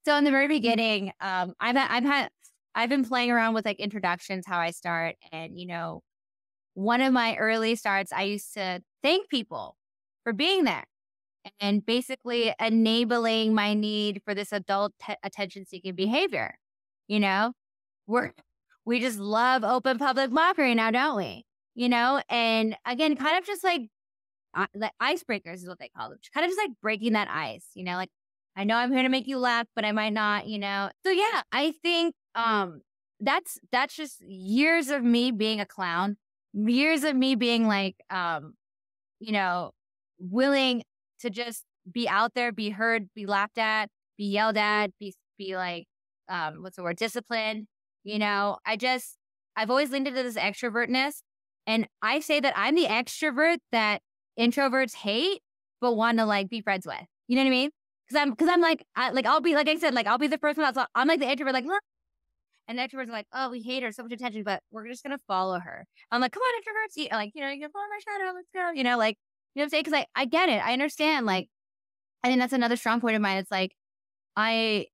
So in the very beginning, I've been playing around with like introductions, how I start. And, one of my early starts, I used to thank people for being there and basically enabling my need for this adult attention-seeking behavior. We just love open public mockery now, don't we? And again, kind of just like icebreakers is what they call them. Kind of just like breaking that ice, like I know I'm here to make you laugh, but I might not, So yeah, I think that's just years of me being a clown, years of me being like, willing to just be out there, be heard, be laughed at, be yelled at, be like, what's the word? Disciplined. I've always leaned into this extrovertness. And I say that I'm the extrovert that introverts hate, but want to like be friends with. You know what I mean? Because I'm like, I'll be, like I said, like I'll be the first one. I'm like the introvert, like, look. And the introverts are like, oh, we hate her, so much attention, but we're just going to follow her. I'm like, come on, introverts. You can follow my shadow. Let's go. You know what I'm saying? Because I get it. I understand. Like, I think that's another strong point of mine. It's like, I'm,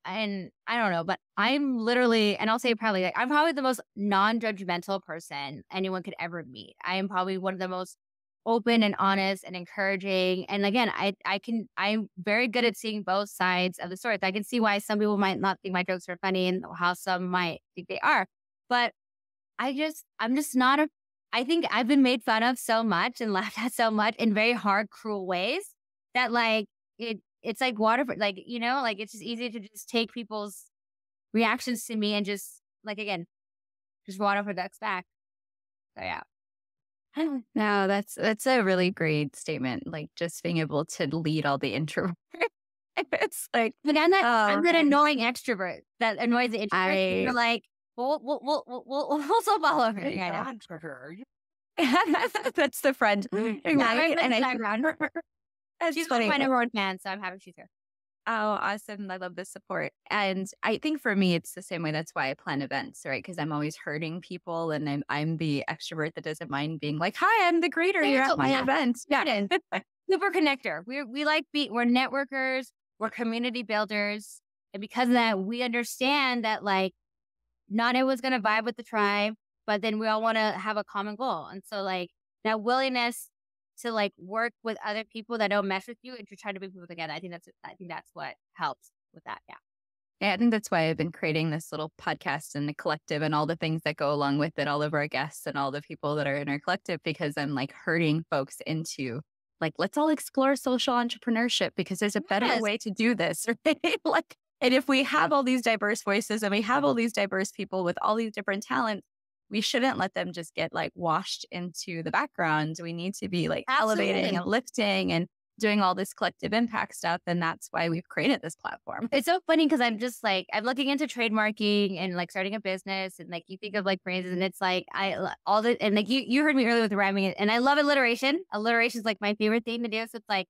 and I don't know, but I'm literally, and I'll say proudly, like, I'm probably the most non-judgmental person anyone could ever meet. I am probably one of the most open and honest and encouraging. And again, I'm very good at seeing both sides of the story. I can see why some people might not think my jokes are funny and how some might think they are. But I'm just not I think I've been made fun of so much and laughed at so much in very hard, cruel ways that like it's like water, like, you know, like it's just easy to just take people's reactions to me and just like, again, just water for ducks back. So yeah. No, that's a really great statement. Like just being able to lead all the introverts. It's like, But I'm that annoying extrovert that annoys the introvert. You're like, we'll soap all over it. That's the friend. Right? And she's funny. my number one fan, so I'm happy she's here. Oh, awesome. I love the support. And I think for me, it's the same way. That's why I plan events, right? Because I'm always hurting people and I'm the extrovert that doesn't mind being like, hi, I'm the greeter here at my event. Yeah. Super connector. We're networkers, we're community builders. And because of that, we understand that like not everyone's going to vibe with the tribe, but then we all want to have a common goal. And so like that willingness to like work with other people that don't mess with you and to try to bring people together. I think that's what helps with that. Yeah. Yeah, I think that's why I've been creating this little podcast and the collective and all the things that go along with it, all of our guests and all the people that are in our collective, because I'm like herding folks into like, let's all explore social entrepreneurship because there's a better way to do this. Right? Like, and if we have all these diverse voices and we have all these diverse people with all these different talents, we shouldn't let them just get like washed into the background. We need to be like elevating and lifting and doing all this collective impact stuff. And that's why we've created this platform. It's so funny because I'm just like, I'm looking into trademarking and like starting a business. And like, you think of like phrases and it's like, and like you heard me earlier with rhyming it. And I love alliteration. Alliteration is like my favorite thing to do. So it's like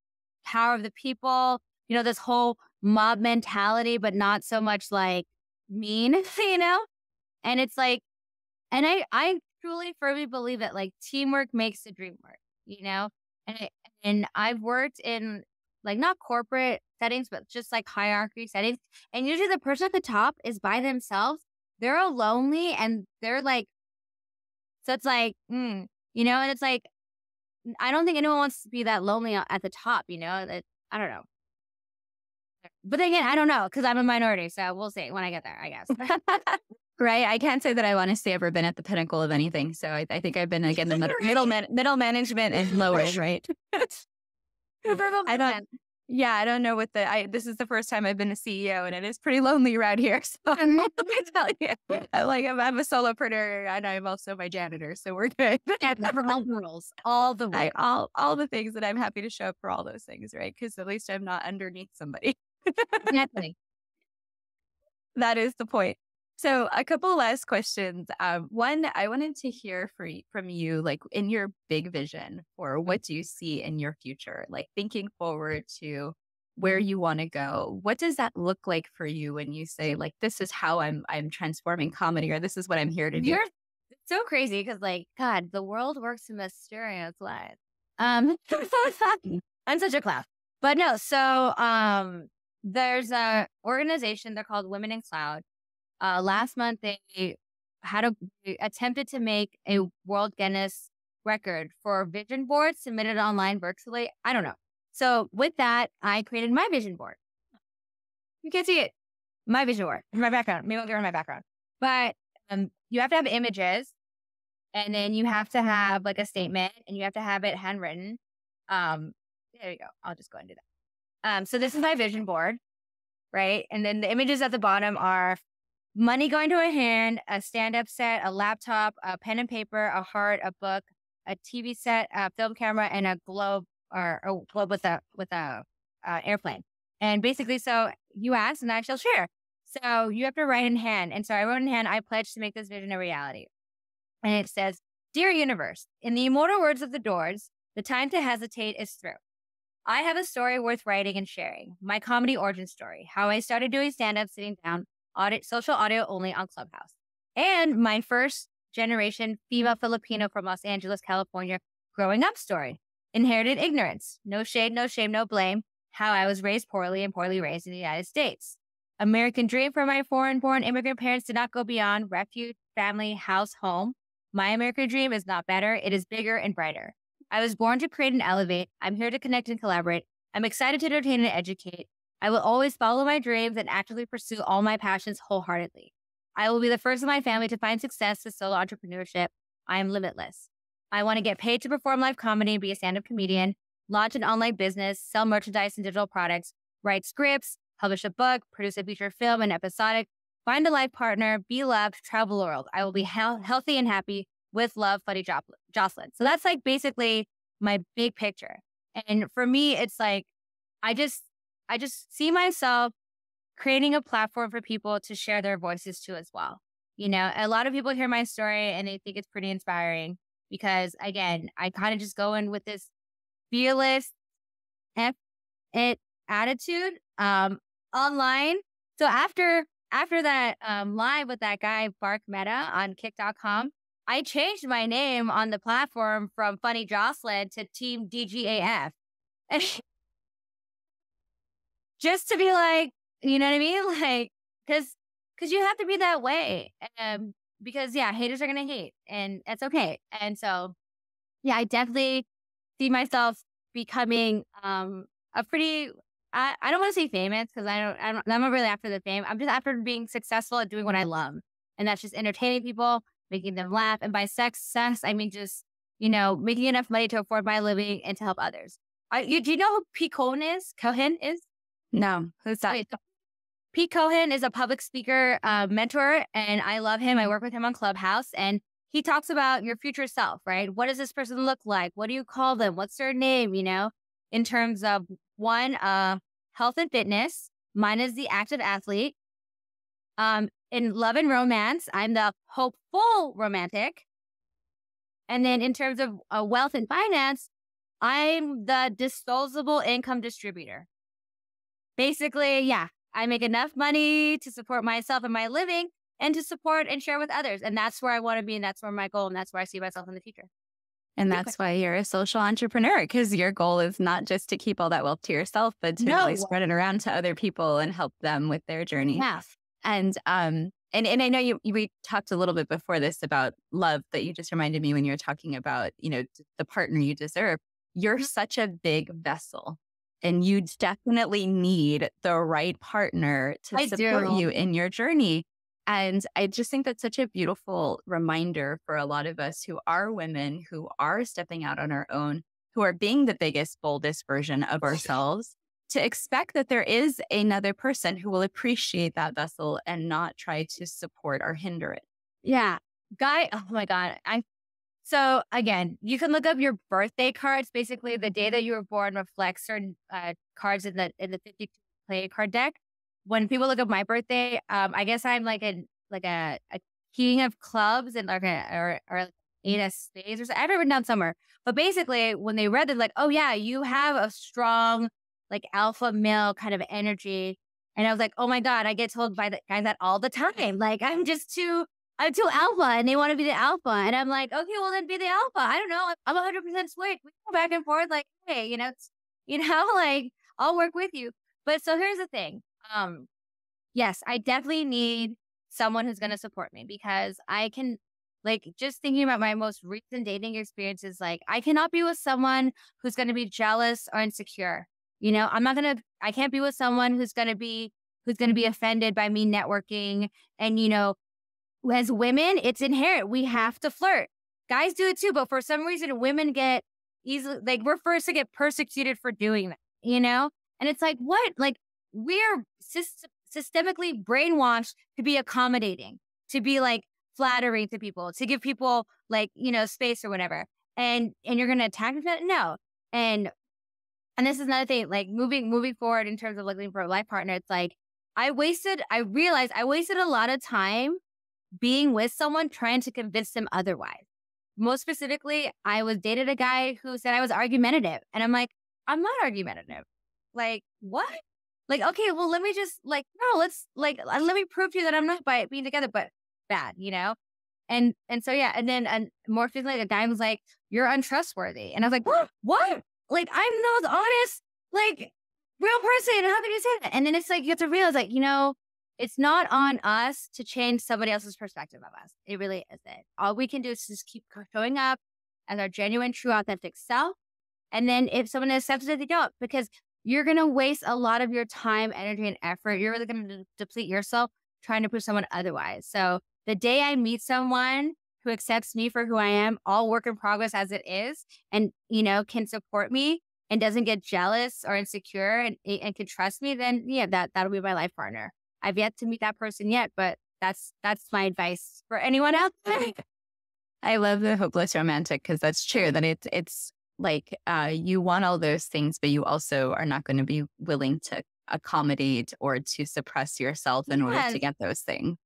power of the people, you know, this whole mob mentality, but not so much like mean, you know? And it's like, and I truly firmly believe that like teamwork makes the dream work, you know? And I've worked in like not corporate settings, but just like hierarchy settings. And usually the person at the top is by themselves. They're all lonely and they're like, so it's like, you know, and it's like, I don't think anyone wants to be that lonely at the top, you know? I don't know. But then again, I don't know because I'm a minority. So we'll see when I get there, I guess. Right. I can't say that I honestly ever been at the pinnacle of anything. So I think I've been again the middle management and lower, right? I don't know what this is the first time I've been a CEO and it is pretty lonely around here. So I'm tell you, I'm a solopreneur and I'm also my janitor. So we're good. All the way. All the things that I'm happy to show up for all those things, right? Because at least I'm not underneath somebody. Definitely. That is the point. So a couple last questions. One, I wanted to hear from you, like in your big vision for what do you see in your future, like thinking forward to where you want to go. What does that look like for you when you say like, this is how I'm transforming comedy or this is what I'm here to do? You're so crazy because like, God, the world works in mysterious ways. I'm such a clown. But no, so there's a organization, they're called Women in Cloud. Last month, they attempted to make a World Guinness record for vision boards submitted online virtually. I don't know. So with that, I created my vision board. You can't see it. My vision board. My background. Maybe I'll get rid of my background. But you have to have images. And then you have to have like a statement. And you have to have it handwritten. There you go. I'll just go and do that. So this is my vision board. Right? And then the images at the bottom are money going to a hand, a stand-up set, a laptop, a pen and paper, a heart, a book, a TV set, a film camera, and a globe or a globe with a airplane. And basically, so you asked and I shall share. So you have to write in hand. And so I wrote in hand, I pledge to make this vision a reality. And it says, Dear Universe, in the immortal words of the Doors, the time to hesitate is through. I have a story worth writing and sharing. My comedy origin story, how I started doing stand-up sitting down, social audio only on Clubhouse. And my first generation female Filipino from Los Angeles, California, growing up story. Inherited ignorance. No shade, no shame, no blame. How I was raised poorly and poorly raised in the United States. American dream for my foreign-born immigrant parents did not go beyond refuge, family, house, home. My American dream is not better. It is bigger and brighter. I was born to create and elevate. I'm here to connect and collaborate. I'm excited to entertain and educate. I will always follow my dreams and actively pursue all my passions wholeheartedly. I will be the first in my family to find success with solo entrepreneurship. I am limitless. I want to get paid to perform live comedy and be a stand-up comedian, launch an online business, sell merchandise and digital products, write scripts, publish a book, produce a feature film and episodic, find a life partner, be loved, travel the world. I will be healthy and happy with love, Funny Jocelyn. So that's like basically my big picture. And for me, it's like, I just see myself creating a platform for people to share their voices to as well. You know, a lot of people hear my story and they think it's pretty inspiring because, again, I kind of just go in with this fearless it attitude online. So after that live with that guy, Bark Meta on kick.com, I changed my name on the platform from Funny Jocelyn to Team DGAF. And just to be like, you know what I mean? Like, because you have to be that way. Because, yeah, haters are going to hate, and it's okay. And so, yeah, I definitely see myself becoming a pretty, I don't want to say famous because I'm not really after the fame. I'm just after being successful at doing what I love. And that's just entertaining people, making them laugh. And by success, I mean just, you know, making enough money to afford my living and to help others. Do you know who Pete Cohen is? No, who's that? Wait, Pete Cohen is a public speaker mentor, and I love him. I work with him on Clubhouse, and he talks about your future self, right? What does this person look like? What do you call them? What's their name? You know, in terms of one, health and fitness. Mine is the active athlete. In love and romance, I'm the hopeful romantic. And then in terms of wealth and finance, I'm the disposable income distributor. Basically, yeah, I make enough money to support myself and my living and to support and share with others. And that's where I want to be. And that's where my goal. And that's where I see myself in the future. And that's why you're a social entrepreneur, because your goal is not just to keep all that wealth to yourself, but to really spread it around to other people and help them with their journey. Yeah. And I know we talked a little bit before this about love, that you just reminded me when you were talking about, you know, the partner you deserve. You're such a big vessel, and you definitely need the right partner to support you in your journey. And I just think that's such a beautiful reminder for a lot of us who are women, who are stepping out on our own, who are being the biggest, boldest version of ourselves, to expect that there is another person who will appreciate that vessel and not try to support or hinder it. Yeah. Oh my God. So again, you can look up your birthday cards. Basically, the day that you were born reflects certain cards in the 52 play card deck. When people look up my birthday, I guess I'm like a king of clubs and or eight of spades or something. I've written down somewhere. But basically, when they read it, like, oh yeah, you have a strong like alpha male kind of energy. And I was like, oh my God, I get told by the guys that all the time. Like I'm too alpha, and they want to be the alpha. And I'm like, okay, well then be the alpha. I don't know. I'm 100% switch. We go back and forth. Like, hey, like I'll work with you. But so here's the thing. Yes, I definitely need someone who's going to support me, because I can, like, just thinking about my most recent dating experiences, like I cannot be with someone who's going to be jealous or insecure. You know, I can't be with someone who's going to be offended by me networking. And, you know, as women, it's inherent. We have to flirt. Guys do it too. But for some reason, women get easily, like, we're first to get persecuted for doing that, you know? And it's like, what? Like, we're systemically brainwashed to be accommodating, to be like flattering to people, to give people like, you know, space or whatever. And you're going to attack that? No. And this is another thing, like moving forward in terms of looking for a life partner. It's like, I realized I wasted a lot of time being with someone trying to convince them otherwise. Most specifically, I was dated a guy who said I was argumentative. And I'm like, I'm not argumentative. Like, what? Like, okay, well, let me just like, no, let me prove to you that I'm not by being together, but bad, you know? So yeah, and then more recently, a guy was like, "You're untrustworthy," and I was like, "What? Like I'm the most honest, like real person. How can you say that?" And then it's like you have to realize, like, it's not on us to change somebody else's perspective of us. It really isn't. All we can do is just keep showing up as our genuine, true, authentic self. And then if someone accepts it, they don't, because you're going to waste a lot of your time, energy, and effort. You're really going to deplete yourself trying to prove someone otherwise. So the day I meet someone who accepts me for who I am, all work in progress as it is, and, can support me and doesn't get jealous or insecure and can trust me, then yeah, that'll be my life partner. I've yet to meet that person yet, but that's my advice for anyone out there. I love the hopeless romantic, because that's true, that it's like you want all those things, but you also are not going to be willing to accommodate or to suppress yourself in order to get those things.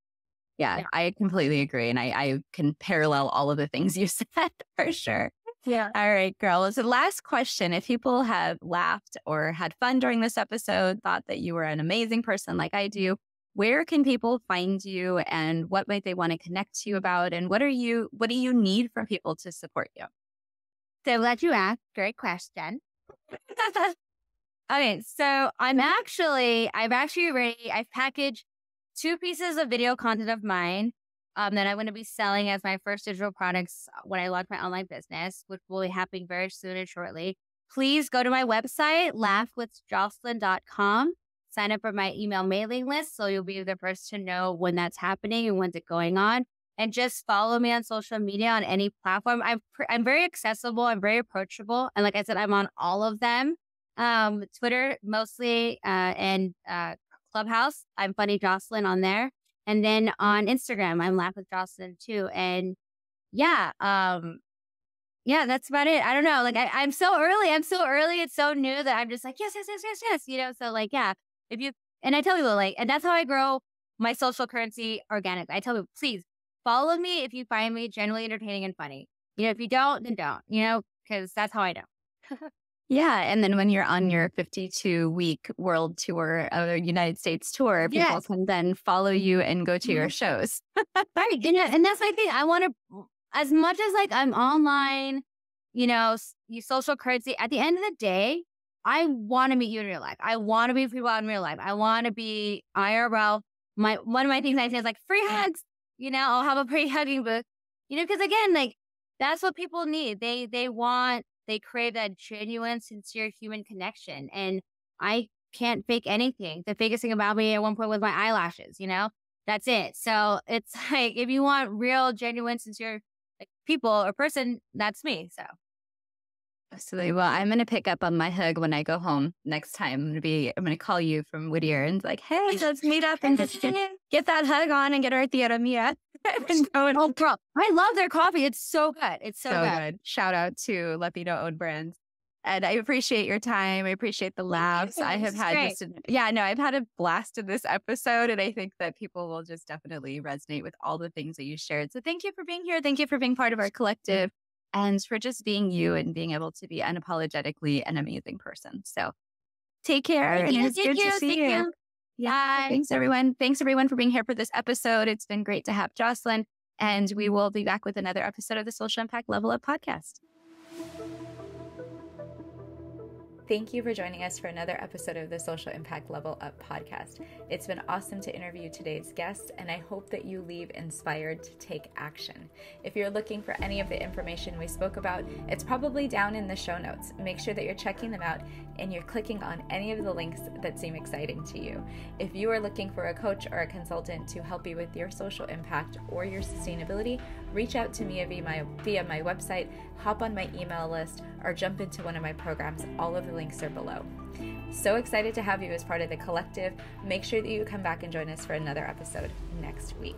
Yeah, I completely agree. And I can parallel all of the things you said for sure. Yeah. All right, girl. So last question. If people have laughed or had fun during this episode, thought that you were an amazing person like I do, where can people find you, and what might they want to connect to you about? And what do you need from people to support you? So glad you asked. Great question. Okay, so I've packaged 2 pieces of video content of mine that I'm going to be selling as my first digital products when I launch my online business, which will be happening very soon and shortly. Please go to my website, laughwithjocelyn.com. Sign up for my email mailing list so you'll be the first to know when that's happening and when's it going on. And just follow me on social media on any platform. I'm very accessible. I'm very approachable. And like I said, I'm on all of them. Twitter mostly, and Clubhouse. I'm Funny Jocelyn on there. And then on Instagram, I'm Laugh with Jocelyn too. And yeah, that's about it. I don't know. Like I'm so early. It's so new that I'm just like, yes. So like, yeah, and I tell people, like, and that's how I grow my social currency organically. I tell people, please follow me if you find me genuinely entertaining and funny. If you don't, then don't, because that's how I know. Yeah. And then when you're on your 52-week world tour, United States tour, people can then follow you and go to your shows. Right. And that's my thing. I want to, as much as like I'm online, you social currency, at the end of the day, I want to meet you in real life. I want to be with people out in real life. I want to be IRL. One of my things I say is like free hugs. I'll have a free hugging booth. Because again, like that's what people need. They crave that genuine, sincere human connection. And I can't fake anything. The fakest thing about me at one point was my eyelashes. That's it. So it's like if you want real, genuine, sincere people or person, that's me. So. Absolutely. Well, I'm going to pick up on my hug when I go home next time. I'm going to call you from Whittier and like, hey, let's meet up and get that hug on and get our tía mía. Oh, bro, I love their coffee. It's so good. It's so good. Shout out to Latino owned brands. And I appreciate your time. I appreciate the laughs. I have had I've had a blast in this episode. And I think that people will just definitely resonate with all the things that you shared. So thank you for being here. Thank you for being part of our collective. And for just being you and being able to be unapologetically an amazing person. So take care. And it's good to see you. Yeah. Thanks, everyone. Thanks, everyone, for being here for this episode. It's been great to have Jocelyn. And we will be back with another episode of the Social Impact Level Up podcast. Thank you for joining us for another episode of the Social Impact Level Up podcast. It's been awesome to interview today's guest, and I hope that you leave inspired to take action. If you're looking for any of the information we spoke about, it's probably down in the show notes. Make sure that you're checking them out and you're clicking on any of the links that seem exciting to you. If you are looking for a coach or a consultant to help you with your social impact or your sustainability, reach out to me via my website, hop on my email list, or jump into one of my programs. All of the links are below. So excited to have you as part of the collective. Make sure that you come back and join us for another episode next week.